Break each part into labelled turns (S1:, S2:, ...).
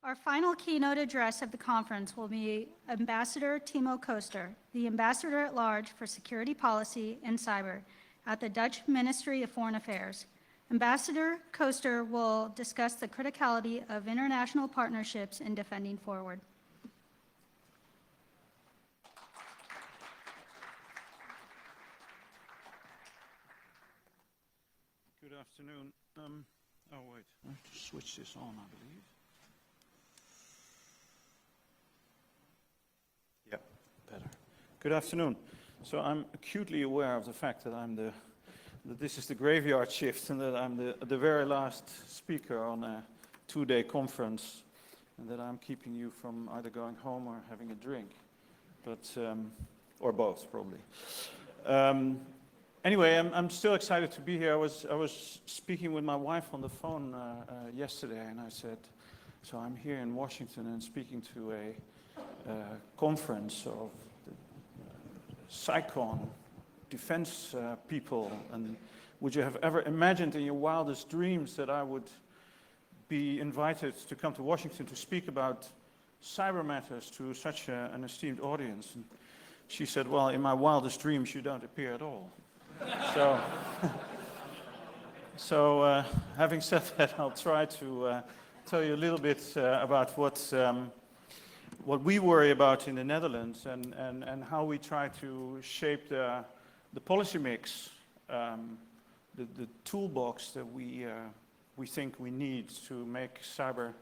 S1: Our final keynote address of the conference will be Ambassador Timo Koster, the Ambassador at Large for Security Policy and Cyber at the Dutch Ministry of Foreign Affairs. Ambassador Koster will discuss the criticality of international partnerships in defending forward.
S2: Good afternoon. Oh wait, I have to switch this on, I believe. Yep, better. Good afternoon. So I'm acutely aware of the fact that that this is the graveyard shift and that I'm the very last speaker on a two-day conference, and that I'm keeping you from either going home or having a drink, but or both probably. Anyway, I'm still excited to be here. I was speaking with my wife on the phone yesterday, and I said, so I'm here in Washington and speaking to a conference of the CyCon defense people, and would you have ever imagined in your wildest dreams that I would be invited to come to Washington to speak about cyber matters to such an esteemed audience? And she said, well, in my wildest dreams you don't appear at all. So having said that, I'll try to tell you a little bit about what we worry about in the Netherlands and how we try to shape the policy mix, the toolbox that we think we need to make cyberspace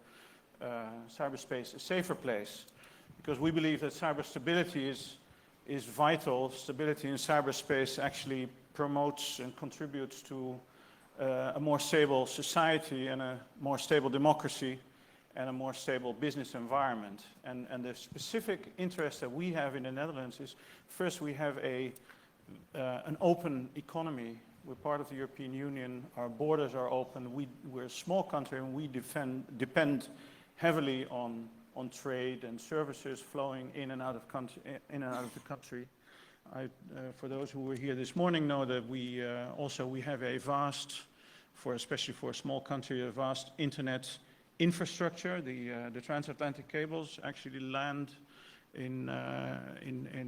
S2: a safer place, because we believe that cyber stability is vital. Stability in cyberspace actually promotes and contributes to a more stable society and a more stable democracy and a more stable business environment. And the specific interest that we have in the Netherlands is, first, we have an open economy. We're part of the European Union. Our borders are open. We're a small country, and we depend heavily on trade and services flowing in and out of the country. For those who were here this morning, know that we have a vast, especially for a small country, a vast internet infrastructure. The transatlantic cables actually land in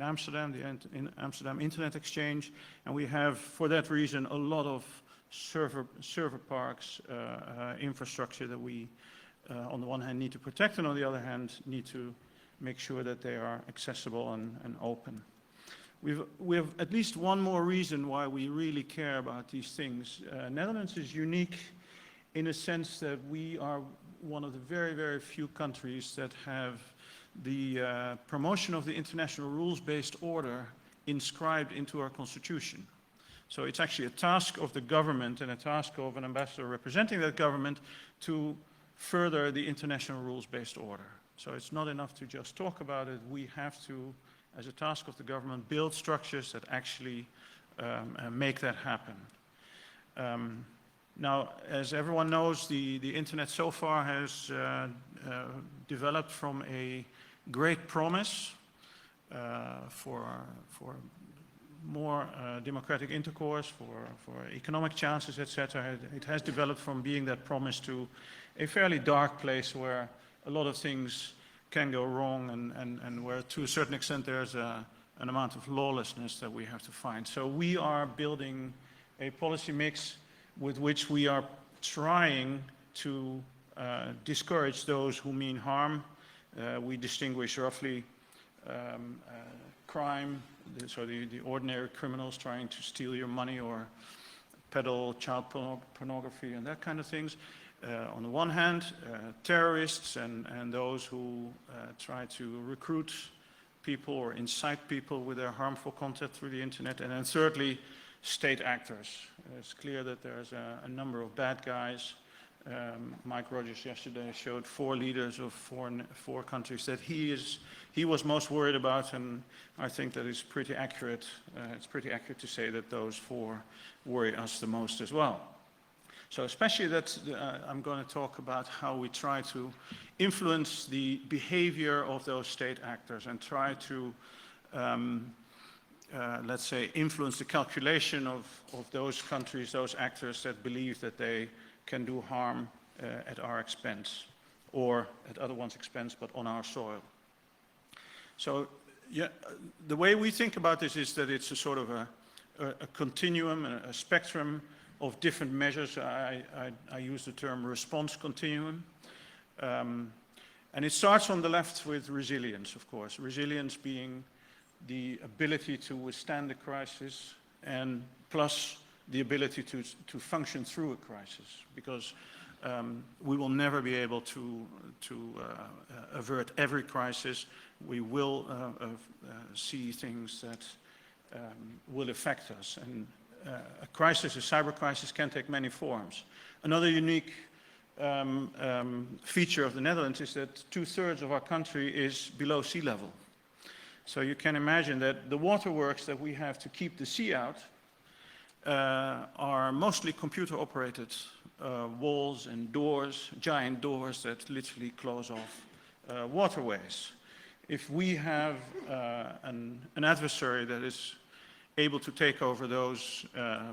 S2: Amsterdam, in Amsterdam Internet Exchange, and we have, for that reason, a lot of server parks, infrastructure that we, on the one hand, need to protect, and on the other hand, need to make sure that they are accessible and open. We have at least one more reason why we really care about these things. Netherlands is unique in a sense that we are one of the very, very few countries that have the promotion of the international rules-based order inscribed into our constitution. So it's actually a task of the government and a task of an ambassador representing that government to further the international rules-based order. So it's not enough to just talk about it. We have to, as a task of the government, build structures that actually make that happen. Now, as everyone knows, the internet so far has developed from a great promise for more democratic intercourse, for economic chances, etc. It has developed from being that promise to a fairly dark place where a lot of things can go wrong and where, to a certain extent, there's an amount of lawlessness that we have to find. So we are building a policy mix with which we are trying to discourage those who mean harm. We distinguish roughly crime, so the ordinary criminals trying to steal your money or peddle child pornography and that kind of things. On the one hand, terrorists and those who try to recruit people or incite people with their harmful content through the internet. And then thirdly, state actors. It's clear that there's a number of bad guys. Mike Rogers yesterday showed 4 leaders of four countries that he was most worried about, and I think that is pretty accurate. It's pretty accurate to say that those 4 worry us the most as well. So especially that I'm going to talk about how we try to influence the behavior of those state actors and try to, let's say, influence the calculation of those countries, those actors that believe that they can do harm at our expense. or at other one's expense, but on our soil. So yeah, the way we think about this is that it's a sort of a continuum, a spectrum of different measures. I use the term response continuum. And it starts on the left with resilience, of course. Resilience being the ability to withstand a crisis, and plus the ability to function through a crisis, because we will never be able to avert every crisis. We will see things that will affect us, and a crisis, a cyber crisis, can take many forms. Another unique feature of the Netherlands is that 2/3 of our country is below sea level. So you can imagine that the waterworks that we have to keep the sea out are mostly computer-operated walls and doors, giant doors that literally close off waterways. If we have an adversary that is able to take over those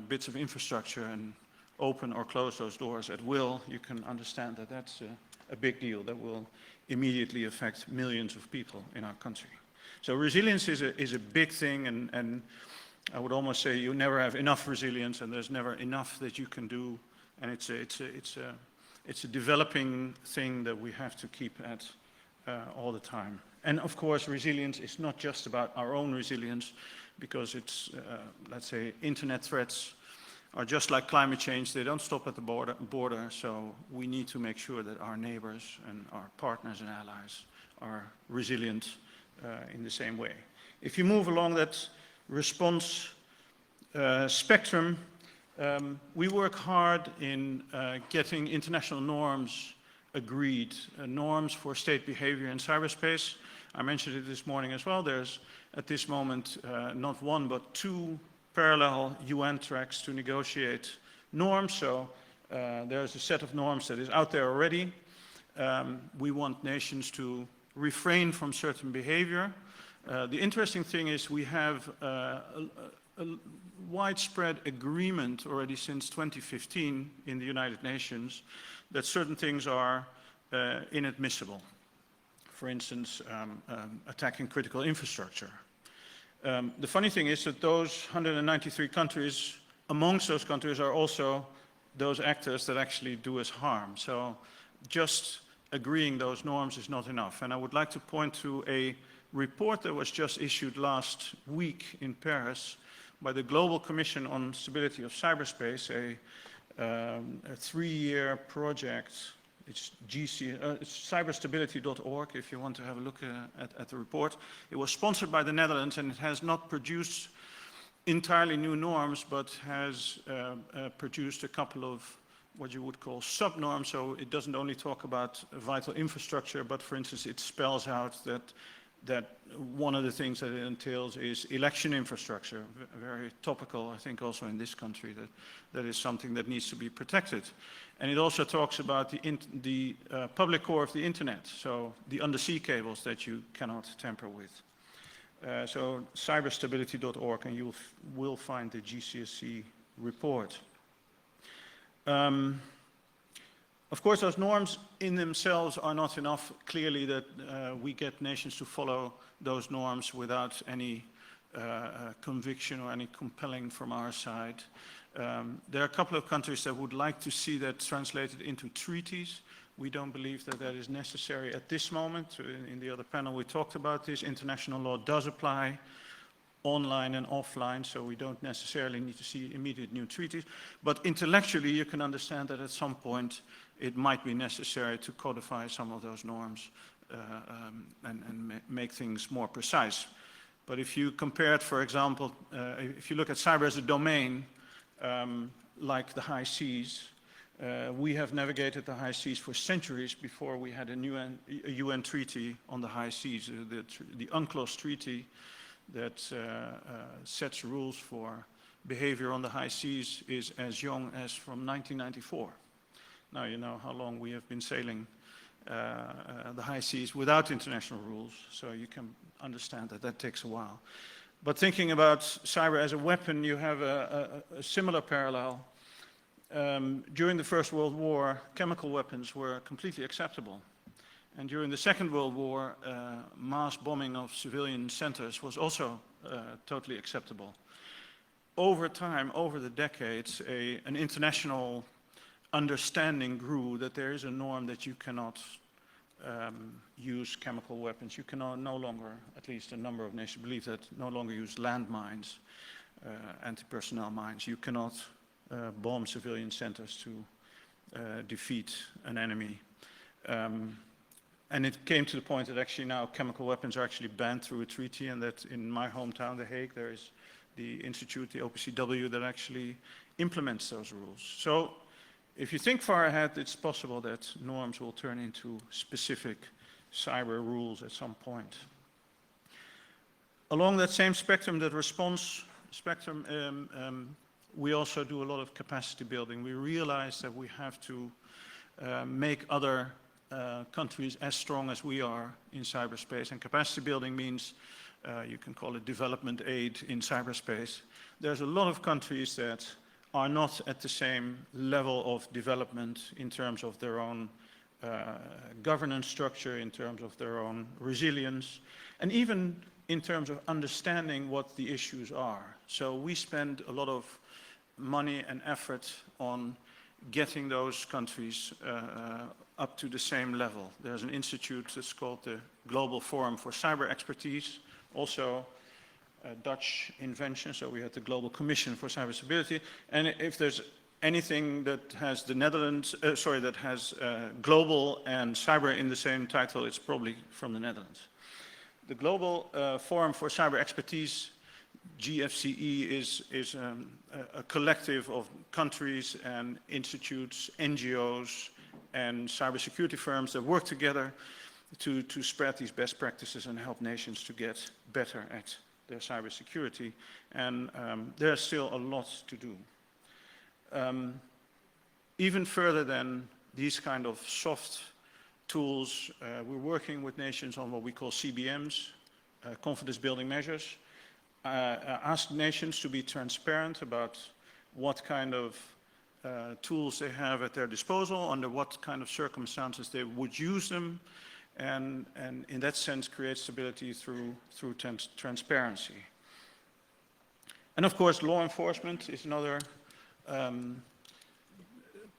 S2: bits of infrastructure and open or close those doors at will, you can understand that that's a big deal that will immediately affect millions of people in our country. So resilience is a big thing, and I would almost say you never have enough resilience, and there's never enough that you can do, and it's a developing thing that we have to keep at all the time. And of course, resilience is not just about our own resilience, because it's, let's say, internet threats are just like climate change. They don't stop at the border, so we need to make sure that our neighbors and our partners and allies are resilient in the same way. If you move along that response spectrum, we work hard in getting international norms agreed, norms for state behavior in cyberspace. I mentioned it this morning as well. There's, at this moment, not one, but 2 parallel UN tracks to negotiate norms. So there's a set of norms that is out there already. We want nations to refrain from certain behavior. The interesting thing is we have a widespread agreement already since 2015 in the United Nations that certain things are inadmissible. For instance, attacking critical infrastructure. The funny thing is that those 193 countries, amongst those countries are also those actors that actually do us harm. So just agreeing those norms is not enough. And I would like to point to a report that was just issued last week in Paris by the Global Commission on Stability of Cyberspace, a 3-year project. It's cyberstability.org if you want to have a look at the report. It was sponsored by the Netherlands, and it has not produced entirely new norms, but has produced a couple of what you would call sub-norms. So it doesn't only talk about vital infrastructure, but for instance, it spells out that one of the things that it entails is election infrastructure, very topical, I think, also in this country, that is something that needs to be protected. And it also talks about the public core of the internet, so the undersea cables that you cannot tamper with. So cyberstability.org, and you will find the GCSC report. Of course, those norms in themselves are not enough. Clearly, that we get nations to follow those norms without any conviction or any compelling from our side. There are a couple of countries that would like to see that translated into treaties. We don't believe that that is necessary at this moment. In the other panel, we talked about this. International law does apply online and offline, so we don't necessarily need to see immediate new treaties. But intellectually, you can understand that at some point it might be necessary to codify some of those norms and make things more precise. But if you compare it, for example, if you look at cyber as a domain, like the high seas, we have navigated the high seas for centuries before we had a UN treaty on the high seas, the UNCLOS treaty that sets rules for behavior on the high seas is as young as from 1994. Now you know how long we have been sailing the high seas without international rules, so you can understand that that takes a while. But thinking about cyber as a weapon, you have a similar parallel. During the First World War, chemical weapons were completely acceptable. And during the Second World War, mass bombing of civilian centers was also totally acceptable. Over time, over the decades, an international understanding grew that there is a norm that you cannot use chemical weapons. You can no longer, at least a number of nations believe that, no longer use landmines, anti-personnel mines. You cannot bomb civilian centers to defeat an enemy. And it came to the point that actually now chemical weapons are actually banned through a treaty, and that in my hometown, The Hague, there is the institute, the OPCW, that actually implements those rules. So if you think far ahead, it's possible that norms will turn into specific cyber rules at some point. Along that same spectrum, that response spectrum, we also do a lot of capacity building. We realize that we have to make other countries as strong as we are in cyberspace. And capacity building means, you can call it development aid in cyberspace. There's a lot of countries that are not at the same level of development in terms of their own governance structure, in terms of their own resilience, and even in terms of understanding what the issues are. So we spend a lot of money and effort on getting those countries up to the same level. There's an institute that's called the Global Forum for Cyber Expertise, also a Dutch invention, so we had the Global Commission for Cybersecurity. And if there's anything that has the Netherlands, that has global and cyber in the same title, it's probably from the Netherlands. The Global Forum for Cyber Expertise, GFCE, is a collective of countries and institutes, NGOs, and cybersecurity firms that work together to spread these best practices and help nations to get better at their cybersecurity. And there's still a lot to do. Even further than these kind of soft tools, we're working with nations on what we call CBMs, confidence building measures. Ask nations to be transparent about what kind of tools they have at their disposal, under what kind of circumstances they would use them, and in that sense create stability through transparency. And of course, law enforcement is another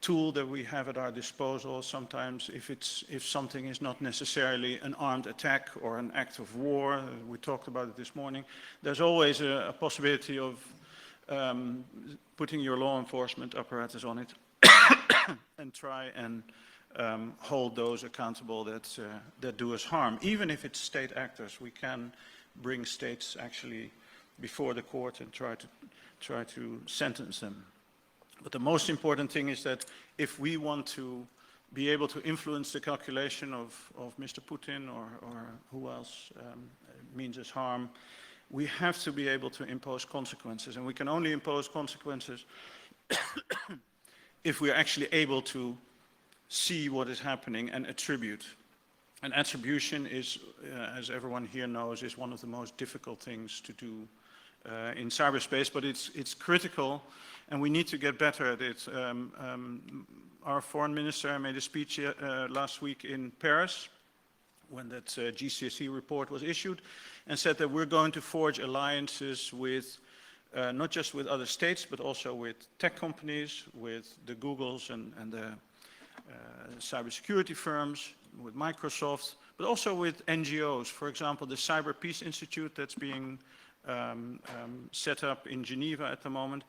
S2: tool that we have at our disposal. Sometimes if something is not necessarily an armed attack or an act of war, we talked about it this morning, there's always a possibility of putting your law enforcement apparatus on it and try and hold those accountable that do us harm. Even if it's state actors, we can bring states actually before the court and try to sentence them. But the most important thing is that if we want to be able to influence the calculation of Mr. Putin or who else means us harm, we have to be able to impose consequences. And we can only impose consequences if we're actually able to see what is happening and attribute. And attribution is, as everyone here knows, is one of the most difficult things to do in cyberspace, but it's critical, and we need to get better at it. Our foreign minister made a speech last week in Paris when that GCSE report was issued, and said that we're going to forge alliances with not just with other states, but also with tech companies, with the Googles and the cybersecurity firms, with Microsoft, but also with NGOs. For example, the Cyber Peace Institute that's being set up in Geneva at the moment.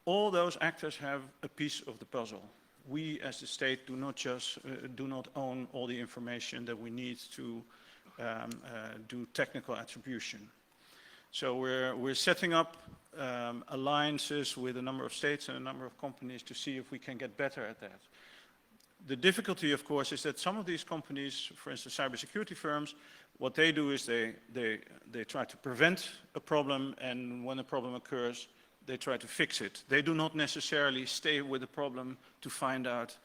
S2: All those actors have a piece of the puzzle. We as the state do not own all the information that we need to do technical attribution. So we're setting up alliances with a number of states and a number of companies to see if we can get better at that. The difficulty, of course, is that some of these companies, for instance, cybersecurity firms, what they do is they try to prevent a problem, and when a problem occurs, they try to fix it. They do not necessarily stay with the problem to find out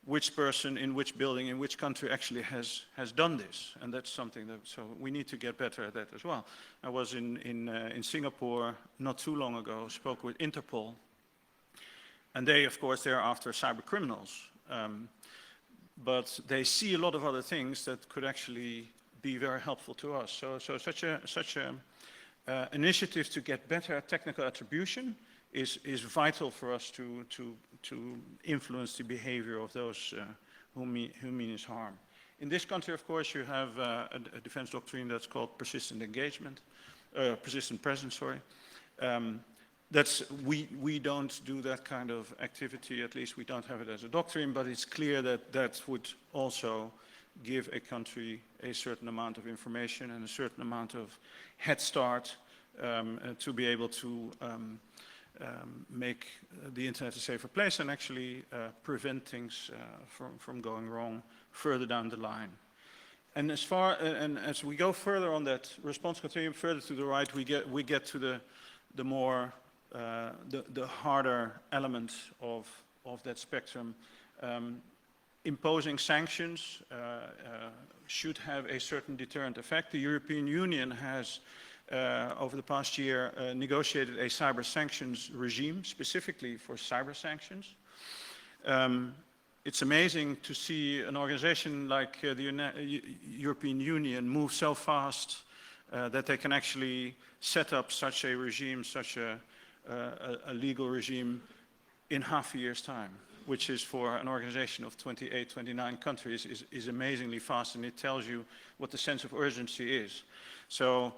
S2: which person in which building, in which country actually has done this. And that's something that, so we need to get better at that as well. I was in Singapore not too long ago, spoke with Interpol, and they, of course, they're after cyber criminals. but they see a lot of other things that could actually be very helpful to us. So such a initiative to get better technical attribution is vital for us to influence the behavior of those who mean us harm. In this country, of course, you have a defense doctrine that's called persistent engagement, persistent presence, sorry. We don't do that kind of activity, at least we don't have it as a doctrine, but it's clear that that would also give a country a certain amount of information and a certain amount of head start to be able to make the internet a safer place and actually prevent things from going wrong further down the line. And as we go further on that response continuum, further to the right, we get to the more the harder element of that spectrum. Imposing sanctions should have a certain deterrent effect. The European Union has, over the past year, negotiated a cyber sanctions regime specifically for cyber sanctions. It's amazing to see an organization like the European Union move so fast that they can actually set up such a regime, such a legal regime in half a year's time, which is for an organization of 28, 29 countries is amazingly fast, and it tells you what the sense of urgency is. So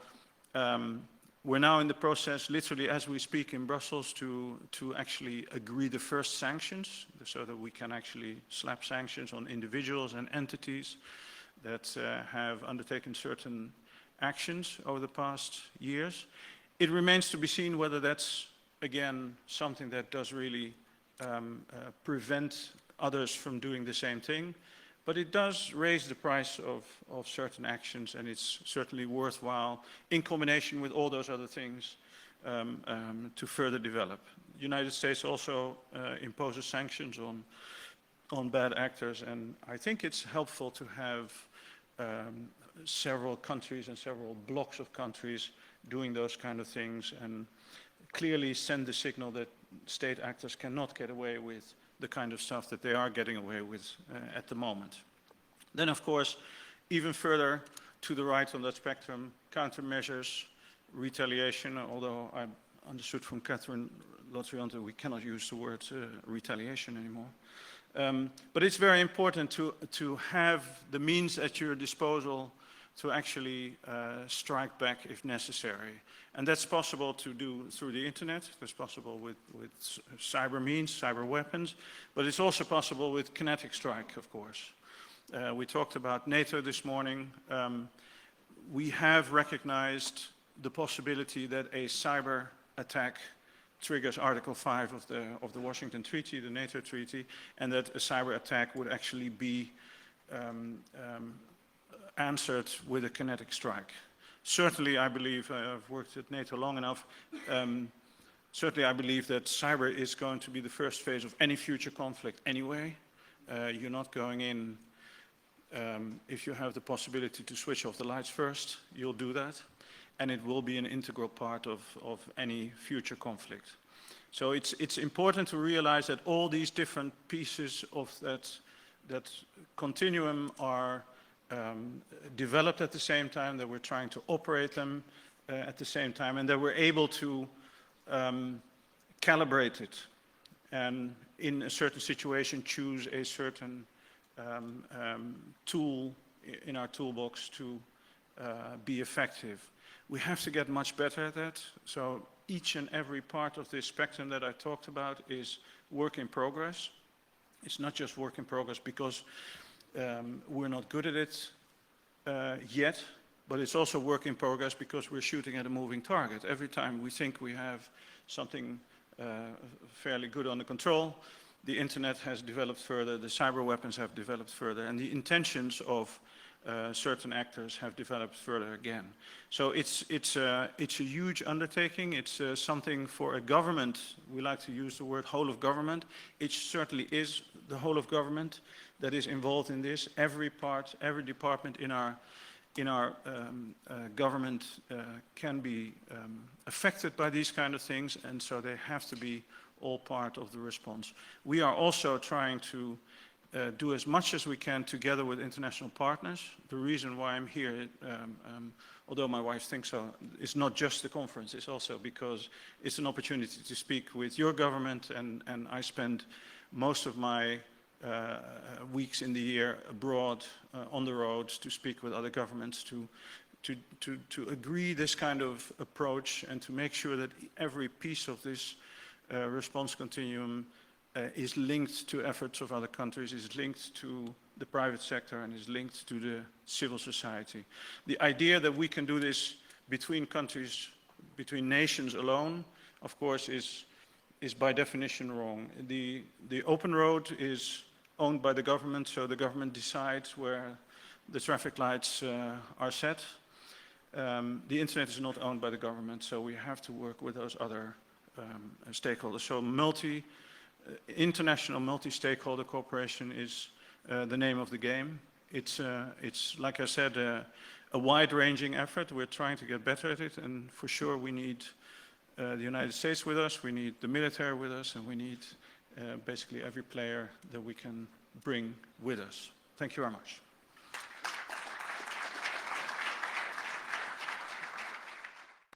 S2: we're now in the process, literally as we speak in Brussels, to actually agree the first sanctions, so that we can actually slap sanctions on individuals and entities that have undertaken certain actions over the past years. It remains to be seen whether that's, again, something that does really prevent others from doing the same thing. But it does raise the price of certain actions, and it's certainly worthwhile in combination with all those other things to further develop. The United States also imposes sanctions on bad actors, and I think it's helpful to have several countries and several blocks of countries doing those kind of things and clearly send the signal that state actors cannot get away with the kind of stuff that they are getting away with at the moment. Then, of course, even further to the right on that spectrum, countermeasures, retaliation, although I understood from Catherine Lotriante we cannot use the word retaliation anymore. But it's very important to have the means at your disposal to actually strike back if necessary. And that's possible to do through the internet, that's possible with cyber means, cyber weapons, but it's also possible with kinetic strike, of course. We talked about NATO this morning. We have recognized the possibility that a cyber attack triggers Article 5 of the Washington Treaty, the NATO treaty, and that a cyber attack would actually be answered with a kinetic strike. Certainly, I believe, I've worked at NATO long enough, certainly I believe that cyber is going to be the first phase of any future conflict anyway. You're not going in, if you have the possibility to switch off the lights first, you'll do that, and it will be an integral part of any future conflict. So it's important to realize that all these different pieces of that continuum are developed at the same time, that we're trying to operate them at the same time, and that we're able to calibrate it and in a certain situation choose a certain tool in our toolbox to be effective. We have to get much better at that. So each and every part of this spectrum that I talked about is work in progress. It's not just work in progress because we're not good at it yet, but it's also work in progress because we're shooting at a moving target. Every time we think we have something fairly good under control, the internet has developed further, the cyber weapons have developed further, and the intentions of certain actors have developed further again. So it's a huge undertaking. It's something for a government. We like to use the word whole of government. It certainly is the whole of government that is involved in this. Every part, every department in our government can be affected by these kind of things, and so they have to be all part of the response. We are also trying to do as much as we can together with international partners. The reason why I'm here, although my wife thinks so, it's not just the conference, it's also because it's an opportunity to speak with your government, and I spend most of my weeks in the year abroad, on the road, to speak with other governments, to agree this kind of approach and to make sure that every piece of this response continuum is linked to efforts of other countries, is linked to the private sector, and is linked to the civil society. The idea that we can do this between countries, between nations alone, of course, is by definition wrong. The open road is owned by the government, so the government decides where the traffic lights are set. The internet is not owned by the government, so we have to work with those other stakeholders. So international multi-stakeholder cooperation is the name of the game. It's like I said, a wide-ranging effort. We're trying to get better at it, and for sure we need the United States with us, we need the military with us, and we need basically every player that we can bring with us. Thank you very much.